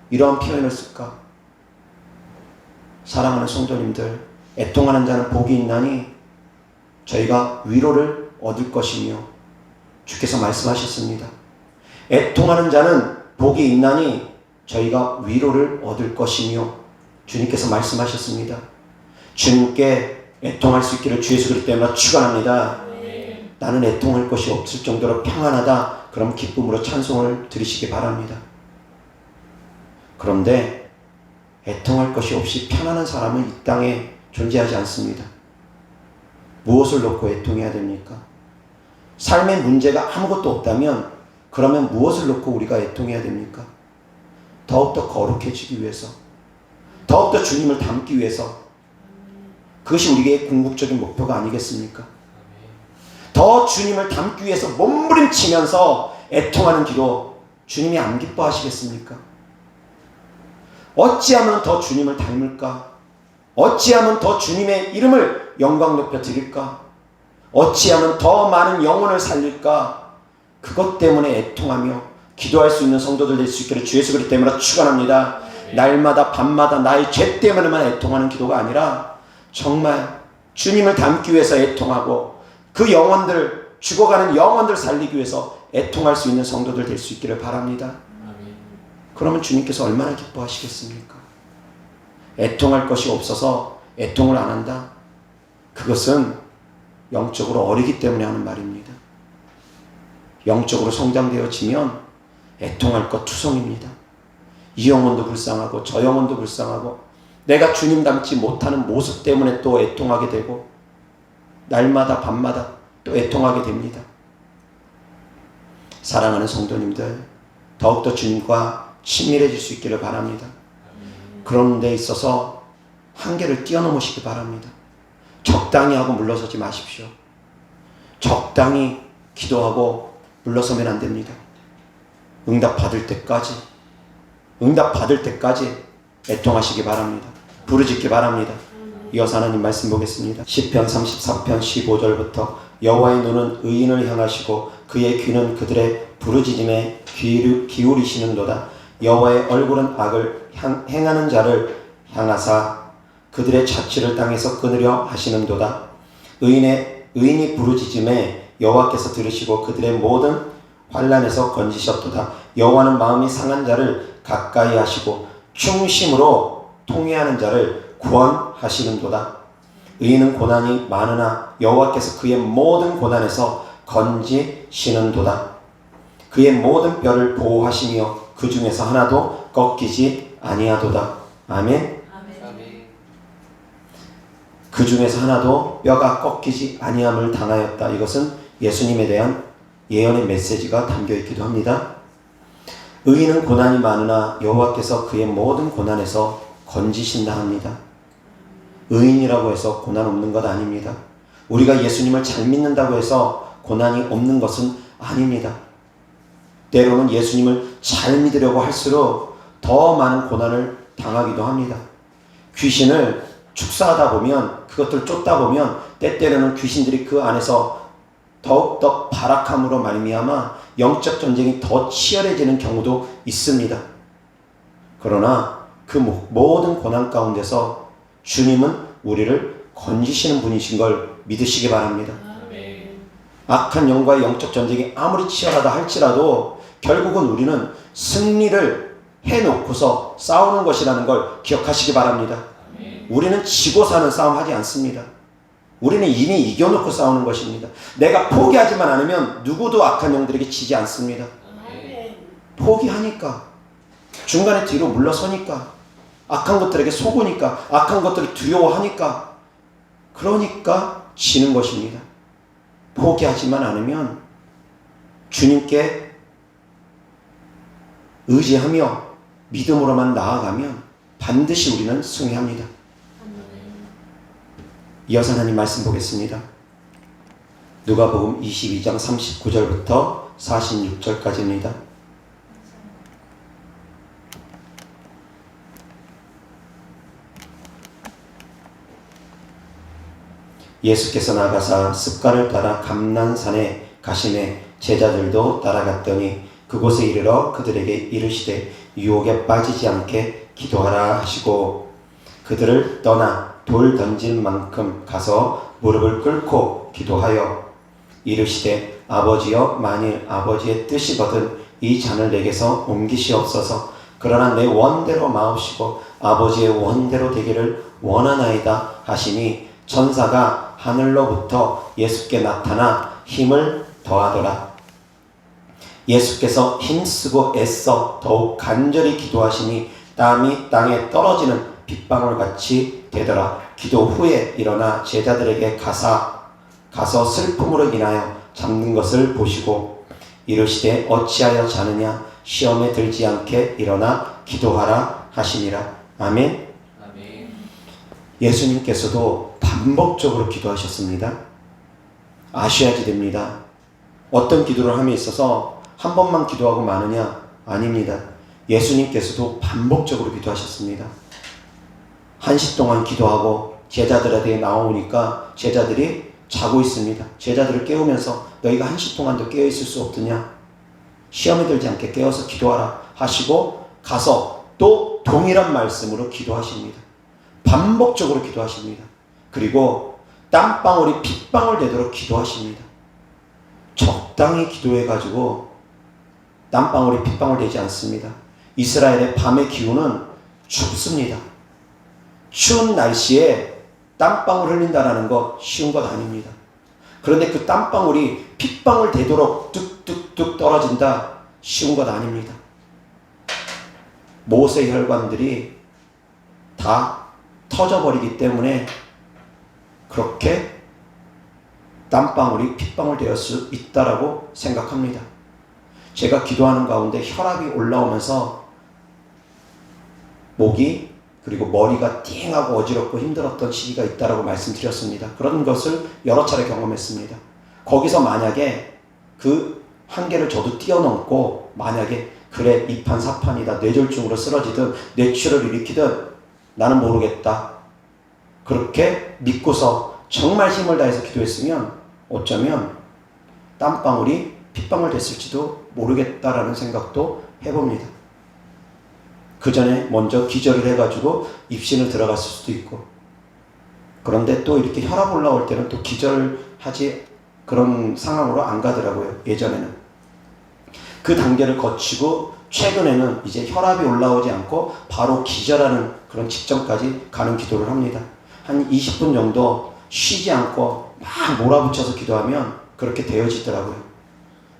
이러한 표현을 쓸까? 사랑하는 성도님들, 애통하는 자는 복이 있나니 저희가 위로를 얻을 것이며, 주께서 말씀하셨습니다. 애통하는 자는 복이 있나니 저희가 위로를 얻을 것이며, 주님께서 말씀하셨습니다. 주님께 애통할 수 있기를 주 예수 그리스도 때문에 축원합니다. 나는 애통할 것이 없을 정도로 평안하다. 그럼 기쁨으로 찬송을 드리시기 바랍니다. 그런데 애통할 것이 없이 편안한 사람은 이 땅에 존재하지 않습니다. 무엇을 놓고 애통해야 됩니까? 삶의 문제가 아무것도 없다면 그러면 무엇을 놓고 우리가 애통해야 됩니까? 더욱더 거룩해지기 위해서, 더욱더 주님을 닮기 위해서. 그것이 우리의 궁극적인 목표가 아니겠습니까? 더 주님을 닮기 위해서 몸부림치면서 애통하는 기도, 주님이 안 기뻐하시겠습니까? 어찌하면 더 주님을 닮을까? 어찌하면 더 주님의 이름을 영광 높여 드릴까? 어찌하면 더 많은 영혼을 살릴까? 그것 때문에 애통하며 기도할 수 있는 성도들 될 수 있기를 주 예수 그리스도 때문에 축원합니다. 날마다 밤마다 나의 죄 때문에만 애통하는 기도가 아니라 정말 주님을 닮기 위해서 애통하고 그 영혼들, 죽어가는 영혼들 살리기 위해서 애통할 수 있는 성도들 될 수 있기를 바랍니다. 그러면 주님께서 얼마나 기뻐하시겠습니까? 애통할 것이 없어서 애통을 안 한다? 그것은 영적으로 어리기 때문에 하는 말입니다. 영적으로 성장되어지면 애통할 것 투성입니다. 이 영혼도 불쌍하고 저 영혼도 불쌍하고 내가 주님 닮지 못하는 모습 때문에 또 애통하게 되고 날마다 밤마다 또 애통하게 됩니다. 사랑하는 성도님들, 더욱더 주님과 친밀해질 수 있기를 바랍니다. 그런 데 있어서 한계를 뛰어넘으시기 바랍니다. 적당히 하고 물러서지 마십시오. 적당히 기도하고 물러서면 안 됩니다. 응답 받을 때까지 애통하시기 바랍니다. 부르짖기 바랍니다. 이어서 하나님 말씀 보겠습니다. 시편 34편 15절부터 여호와의 눈은 의인을 향하시고 그의 귀는 그들의 부르짖음에 기울이시는도다. 여호와의 얼굴은 악을 행하는 자를 향하사 그들의 자취를 땅에서 끊으려 하시는도다. 의인이 부르짖음에 여호와께서 들으시고 그들의 모든 환난에서 건지셨도다. 여호와는 마음이 상한 자를 가까이 하시고 충심으로 통회하는 자를 구원하시는도다. 의인은 고난이 많으나 여호와께서 그의 모든 고난에서 건지시는도다. 그의 모든 뼈를 보호하시며 그 중에서 하나도 꺾이지 아니하도다. 아멘. 그 중에서 하나도 뼈가 꺾이지 아니함을 당하였다. 이것은 예수님에 대한 예언의 메시지가 담겨 있기도 합니다. 의인은 고난이 많으나 여호와께서 그의 모든 고난에서 건지신다 합니다. 의인이라고 해서 고난 없는 것 아닙니다. 우리가 예수님을 잘 믿는다고 해서 고난이 없는 것은 아닙니다. 때로는 예수님을 잘 믿으려고 할수록 더 많은 고난을 당하기도 합니다. 귀신을 축사하다 보면, 그것들 쫓다 보면 때때로는 귀신들이 그 안에서 더욱더 발악함으로 말미암아 영적 전쟁이 더 치열해지는 경우도 있습니다. 그러나 그 모든 고난 가운데서 주님은 우리를 건지시는 분이신 걸 믿으시기 바랍니다. 악한 영과의 영적 전쟁이 아무리 치열하다 할지라도 결국은 우리는 승리를 해놓고서 싸우는 것이라는 걸 기억하시기 바랍니다. 우리는 지고 사는 싸움 하지 않습니다. 우리는 이미 이겨놓고 싸우는 것입니다. 내가 포기하지만 않으면 누구도 악한 영들에게 지지 않습니다. 포기하니까, 중간에 뒤로 물러서니까, 악한 것들에게 속으니까, 악한 것들을 두려워하니까, 그러니까 지는 것입니다. 포기하지만 않으면, 주님께 의지하며 믿음으로만 나아가면 반드시 우리는 승리합니다. 이어서 하나님 말씀 보겠습니다. 누가복음 22장 39절부터 46절까지입니다. 예수께서 나가사 습관을 따라 감난산에 가시매 제자들도 따라갔더니 그곳에 이르러 그들에게 이르시되 유혹에 빠지지 않게 기도하라 하시고 그들을 떠나 돌 던질 만큼 가서 무릎을 꿇고 기도하여 이르시되 아버지여 만일 아버지의 뜻이거든 이 잔을 내게서 옮기시옵소서. 그러나 내 원대로 마옵시고 아버지의 원대로 되기를 원하나이다 하시니 천사가 하늘로부터 예수께 나타나 힘을 더하더라. 예수께서 힘쓰고 애써 더욱 간절히 기도하시니 땀이 땅에 떨어지는 빗방울같이 되더라. 기도 후에 일어나 제자들에게 가서 슬픔으로 인하여 잠든 것을 보시고 이르시되 어찌하여 자느냐 시험에 들지 않게 일어나 기도하라 하시니라. 아멘. 예수님께서도 반복적으로 기도하셨습니다. 아셔야지 됩니다. 어떤 기도를 함에 있어서 한 번만 기도하고 마느냐? 아닙니다. 예수님께서도 반복적으로 기도하셨습니다. 1시 동안 기도하고 제자들에게 나오니까 제자들이 자고 있습니다. 제자들을 깨우면서 너희가 1시 동안도 깨어있을 수 없느냐? 시험에 들지 않게 깨어서 기도하라 하시고 가서 또 동일한 말씀으로 기도하십니다. 반복적으로 기도하십니다. 그리고 땀방울이 핏방울 되도록 기도하십니다. 적당히 기도해가지고 땀방울이 핏방울 되지 않습니다. 이스라엘의 밤의 기온은 춥습니다. 추운 날씨에 땀방울 흘린다는 거 쉬운 것 아닙니다. 그런데 그 땀방울이 핏방울 되도록 뚝뚝뚝 떨어진다 쉬운 것 아닙니다. 모세 혈관들이 다 터져버리기 때문에 그렇게 땀방울이 핏방울 되었을 수 있다라고 생각합니다. 제가 기도하는 가운데 혈압이 올라오면서 목이 그리고 머리가 띵하고 어지럽고 힘들었던 시기가 있다라고 말씀드렸습니다. 그런 것을 여러 차례 경험했습니다. 거기서 만약에 그 한계를 저도 뛰어넘고 만약에 그래 이판사판이다 뇌졸중으로 쓰러지든 뇌출혈을 일으키든 나는 모르겠다 그렇게 믿고서 정말 힘을 다해서 기도했으면 어쩌면 땀방울이 핏방울 됐을지도 모르겠다라는 생각도 해봅니다. 그 전에 먼저 기절을 해가지고 입신을 들어갔을 수도 있고 그런데 또 이렇게 혈압 올라올 때는 또 기절하지 그런 상황으로 안 가더라고요. 예전에는 그 단계를 거치고 최근에는 이제 혈압이 올라오지 않고 바로 기절하는 그런 직전까지 가는 기도를 합니다. 한 20분 정도 쉬지 않고 막 몰아붙여서 기도하면 그렇게 되어지더라고요.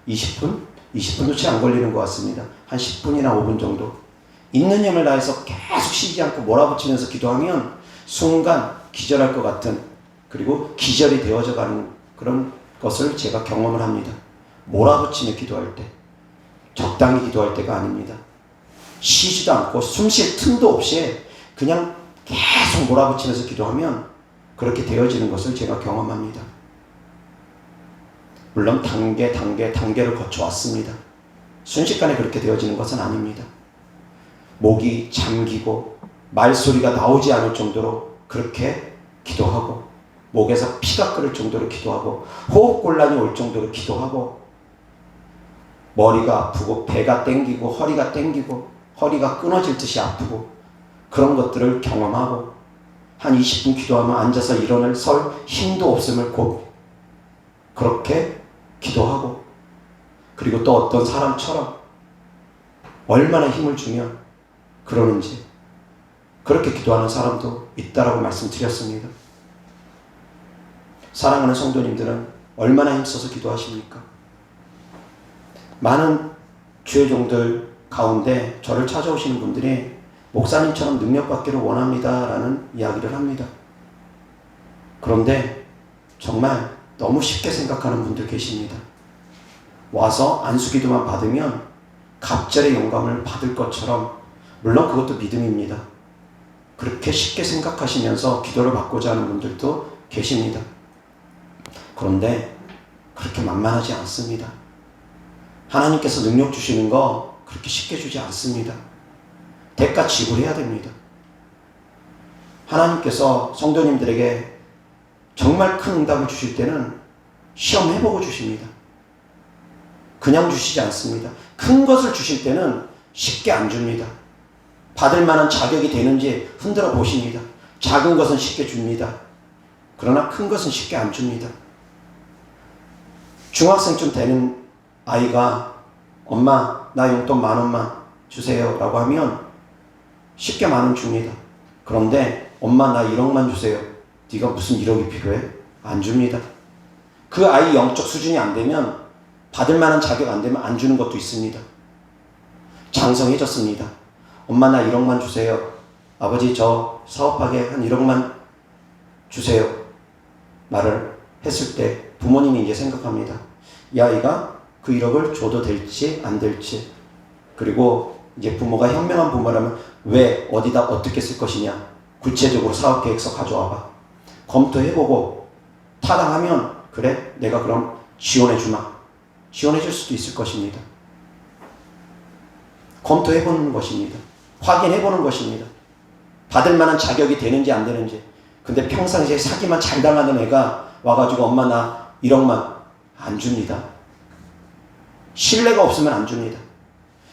20분? 20분도 채 안 걸리는 것 같습니다. 한 10분이나 5분 정도. 있는 힘을 다해서 계속 쉬지 않고 몰아붙이면서 기도하면 순간 기절할 것 같은, 그리고 기절이 되어져 가는 그런 것을 제가 경험을 합니다. 몰아붙이며 기도할 때, 적당히 기도할 때가 아닙니다. 쉬지도 않고 숨 쉴 틈도 없이 그냥 계속 몰아붙이면서 기도하면 그렇게 되어지는 것을 제가 경험합니다. 물론 단계를 거쳐왔습니다. 순식간에 그렇게 되어지는 것은 아닙니다. 목이 잠기고 말소리가 나오지 않을 정도로 그렇게 기도하고, 목에서 피가 끓을 정도로 기도하고, 호흡곤란이 올 정도로 기도하고, 머리가 아프고 배가 땡기고 허리가 땡기고 허리가 끊어질 듯이 아프고, 그런 것들을 경험하고, 한 20분 기도하면 앉아서 일어날 설 힘도 없음을 곧 그렇게 기도하고, 그리고 또 어떤 사람처럼 얼마나 힘을 주면 그러는지 그렇게 기도하는 사람도 있다라고 말씀드렸습니다. 사랑하는 성도님들은 얼마나 힘써서 기도하십니까? 많은 주의 종들 가운데 저를 찾아오시는 분들이 목사님처럼 능력받기를 원합니다라는 이야기를 합니다. 그런데 정말 너무 쉽게 생각하는 분들 계십니다. 와서 안수기도만 받으면 갑절의 영감을 받을 것처럼, 물론 그것도 믿음입니다. 그렇게 쉽게 생각하시면서 기도를 받고자 하는 분들도 계십니다. 그런데 그렇게 만만하지 않습니다. 하나님께서 능력 주시는 거 그렇게 쉽게 주지 않습니다. 대가 지불해야 됩니다. 하나님께서 성도님들에게 정말 큰 응답을 주실 때는 시험해보고 주십니다. 그냥 주시지 않습니다. 큰 것을 주실 때는 쉽게 안 줍니다. 받을 만한 자격이 되는지 흔들어 보십니다. 작은 것은 쉽게 줍니다. 그러나 큰 것은 쉽게 안 줍니다. 중학생쯤 되는 아이가 엄마 나 용돈 10,000원만 주세요 라고 하면 쉽게 10,000원 줍니다. 그런데 엄마 나 1억만 주세요. 네가 무슨 1억이 필요해? 안 줍니다. 그 아이 영적 수준이 안 되면, 받을 만한 자격 안 되면 안 주는 것도 있습니다. 장성해졌습니다. 엄마 나 1억만 주세요. 아버지 저 사업하게 한 1억만 주세요. 말을 했을 때 부모님이 이제 생각합니다. 이 아이가 그 1억을 줘도 될지 안 될지, 그리고 이제 부모가 현명한 부모라면 왜, 어디다 어떻게 쓸 것이냐, 구체적으로 사업계획서 가져와봐. 검토해보고 타당하면 그래 내가 그럼 지원해주마. 지원해줄 수도 있을 것입니다. 검토해보는 것입니다. 확인해보는 것입니다. 받을 만한 자격이 되는지 안 되는지. 근데 평상시에 사기만 잘 당하는 애가 와가지고 엄마 나 1억만 안 줍니다. 신뢰가 없으면 안 줍니다.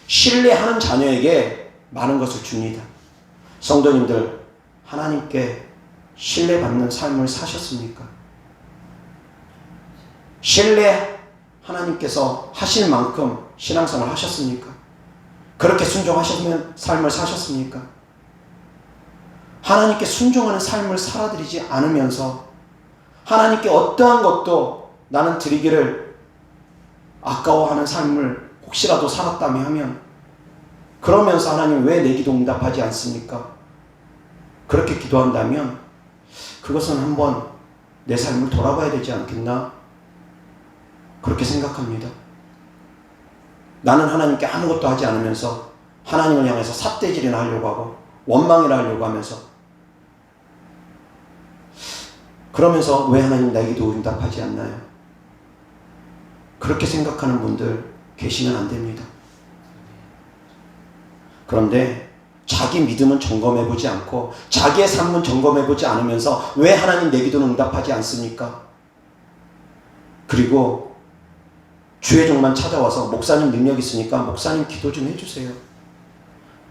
신뢰하는 자녀에게 많은 것을 줍니다. 성도님들, 하나님께 신뢰받는 삶을 사셨습니까? 신뢰 하나님께서 하실 만큼 신앙생활을 하셨습니까? 그렇게 순종하셨으면 삶을 사셨습니까? 하나님께 순종하는 삶을 살아드리지 않으면서 하나님께 어떠한 것도 나는 드리기를 아까워하는 삶을 혹시라도 살았다며 하면, 그러면서 하나님 왜 내 기도 응답하지 않습니까? 그렇게 기도한다면 그것은 한번 내 삶을 돌아봐야 되지 않겠나? 그렇게 생각합니다. 나는 하나님께 아무것도 하지 않으면서 하나님을 향해서 삿대질이나 하려고 하고 원망이나 하려고 하면서, 그러면서 왜 하나님 내 기도 응답하지 않나요? 그렇게 생각하는 분들 계시면 안 됩니다. 그런데 자기 믿음은 점검해보지 않고 자기의 삶은 점검해보지 않으면서 왜 하나님 내 기도는 응답하지 않습니까? 그리고 주의 종만 찾아와서 목사님 능력 있으니까 목사님 기도 좀 해주세요.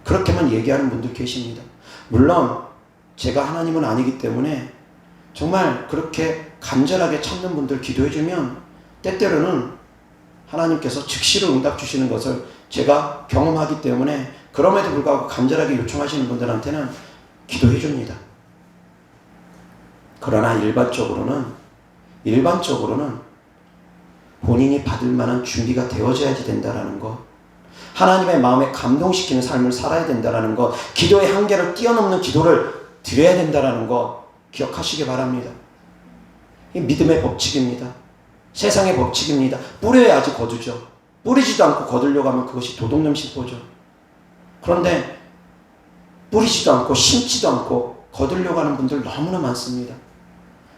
그렇게만 얘기하는 분들 계십니다. 물론 제가 하나님은 아니기 때문에 정말 그렇게 간절하게 찾는 분들 기도해주면 때때로는 하나님께서 즉시로 응답 주시는 것을 제가 경험하기 때문에, 그럼에도 불구하고 간절하게 요청하시는 분들한테는 기도해 줍니다. 그러나 일반적으로는 본인이 받을 만한 준비가 되어져야지 된다라는 것, 하나님의 마음에 감동시키는 삶을 살아야 된다라는 것, 기도의 한계를 뛰어넘는 기도를 드려야 된다라는 것 기억하시기 바랍니다. 이 믿음의 법칙입니다. 세상의 법칙입니다. 뿌려야지 거두죠. 뿌리지도 않고 거두려고 하면 그것이 도둑놈 심보죠. 그런데 뿌리지도 않고 심지도 않고 거두려고 하는 분들 너무나 많습니다.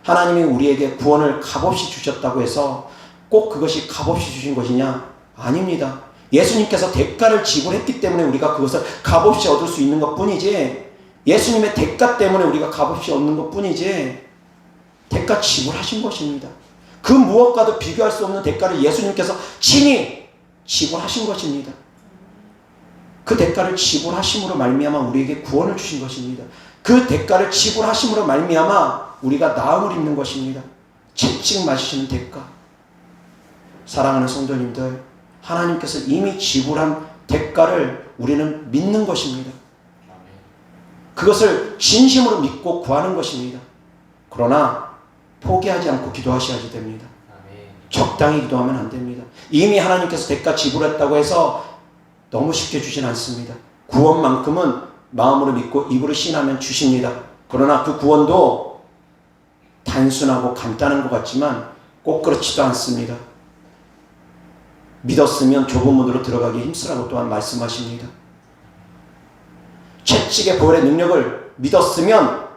하나님이 우리에게 구원을 값없이 주셨다고 해서 꼭 그것이 값없이 주신 것이냐? 아닙니다. 예수님께서 대가를 지불했기 때문에 우리가 그것을 값없이 얻을 수 있는 것 뿐이지, 예수님의 대가 때문에 우리가 값없이 얻는 것 뿐이지, 대가 지불하신 것입니다. 그 무엇과도 비교할 수 없는 대가를 예수님께서 친히 지불하신 것입니다. 그 대가를 지불하심으로 말미암아 우리에게 구원을 주신 것입니다. 그 대가를 지불하심으로 말미암아 우리가 나음을 입는 것입니다. 채찍 맞으시는 대가. 사랑하는 성도님들, 하나님께서 이미 지불한 대가를 우리는 믿는 것입니다. 그것을 진심으로 믿고 구하는 것입니다. 그러나 포기하지 않고 기도하셔야지 됩니다. 적당히 기도하면 안 됩니다. 이미 하나님께서 대가 지불했다고 해서 너무 쉽게 주진 않습니다. 구원만큼은 마음으로 믿고 입으로 신하면 주십니다. 그러나 그 구원도 단순하고 간단한 것 같지만 꼭 그렇지도 않습니다. 믿었으면 좁은 문으로 들어가기 힘쓰라고 또한 말씀하십니다. 채찍의 보혈의 능력을 믿었으면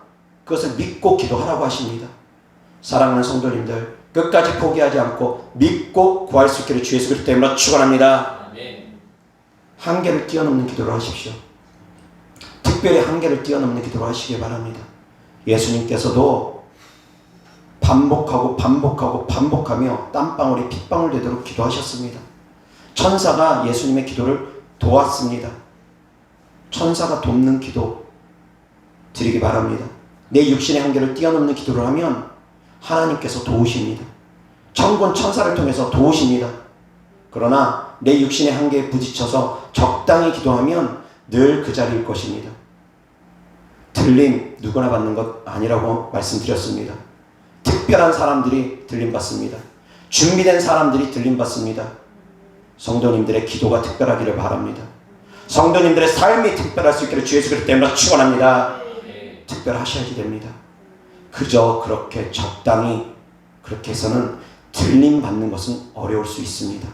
그것을 믿고 기도하라고 하십니다. 사랑하는 성도님들, 끝까지 포기하지 않고 믿고 구할 수 있기를 주 예수 그리스도 이름으로 축원합니다. 한계를 뛰어넘는 기도를 하십시오. 특별히 한계를 뛰어넘는 기도를 하시기 바랍니다. 예수님께서도 반복하며 땀방울이 핏방울 되도록 기도하셨습니다. 천사가 예수님의 기도를 도왔습니다. 천사가 돕는 기도 드리기 바랍니다. 내 육신의 한계를 뛰어넘는 기도를 하면 하나님께서 도우십니다. 천군 천사를 통해서 도우십니다. 그러나 내 육신의 한계에 부딪혀서 적당히 기도하면 늘 그 자리일 것입니다. 들림 누구나 받는 것 아니라고 말씀드렸습니다. 특별한 사람들이 들림 받습니다. 준비된 사람들이 들림 받습니다. 성도님들의 기도가 특별하기를 바랍니다. 성도님들의 삶이 특별할 수 있기를 주 예수 그리스도 때문에 축원합니다. 특별하셔야지 됩니다. 그저 그렇게 적당히 그렇게 해서는 들림 받는 것은 어려울 수 있습니다.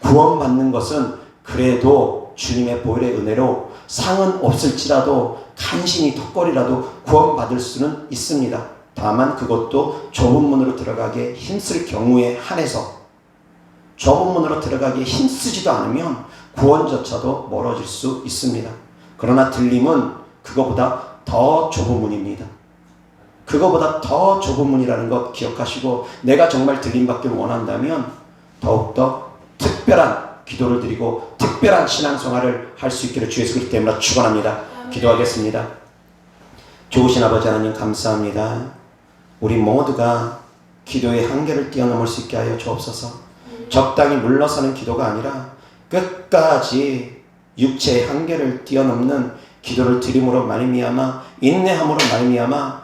구원 받는 것은 그래도 주님의 보혈의 은혜로 상은 없을지라도 간신히 턱걸이라도 구원 받을 수는 있습니다. 다만 그것도 좁은 문으로 들어가기에 힘쓸 경우에 한해서, 좁은 문으로 들어가기에 힘쓰지도 않으면 구원조차도 멀어질 수 있습니다. 그러나 들림은 그거보다 더 좁은 문입니다. 그거보다 더 좁은 문이라는 것 기억하시고, 내가 정말 들림받기를 원한다면 더욱더 특별한 기도를 드리고 특별한 신앙생활을 할 수 있기를 주 예수 그리스도 때문에 축원합니다. 기도하겠습니다. 좋으신 아버지 하나님 감사합니다. 우리 모두가 기도의 한계를 뛰어넘을 수 있게 하여 주옵소서. 적당히 물러서는 기도가 아니라 끝까지 육체의 한계를 뛰어넘는 기도를 드림으로 말미암아, 인내함으로 말미암아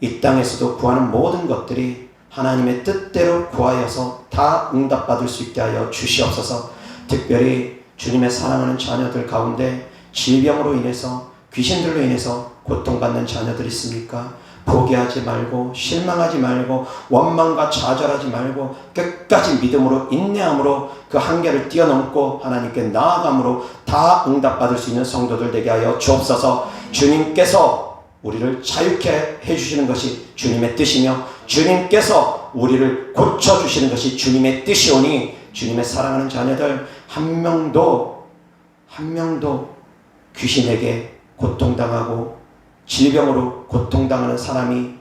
이 땅에서도 구하는 모든 것들이 하나님의 뜻대로 구하여서 다 응답받을 수 있게 하여 주시옵소서. 특별히 주님의 사랑하는 자녀들 가운데 질병으로 인해서, 귀신들로 인해서 고통받는 자녀들 있습니까? 포기하지 말고 실망하지 말고 원망과 좌절하지 말고 끝까지 믿음으로 인내함으로 그 한계를 뛰어넘고 하나님께 나아감으로 다 응답받을 수 있는 성도들 되게 하여 주옵소서. 주님께서 우리를 자유케 해주시는 것이 주님의 뜻이며 주님께서 우리를 고쳐주시는 것이 주님의 뜻이오니, 주님의 사랑하는 자녀들 한 명도 귀신에게 고통당하고 질병으로 고통당하는 사람이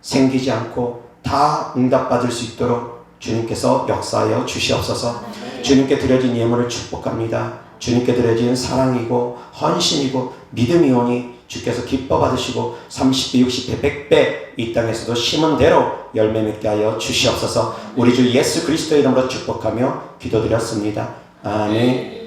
생기지 않고 다 응답받을 수 있도록 주님께서 역사하여 주시옵소서. 주님께 드려진 예물을 축복합니다. 주님께 드려진 사랑이고 헌신이고 믿음이오니 주께서 기뻐 받으시고 30배, 60배, 100배 이 땅에서도 심은 대로 열매 맺게 하여 주시옵소서. 우리 주 예수 그리스도의 이름으로 축복하며 기도드렸습니다. 아멘.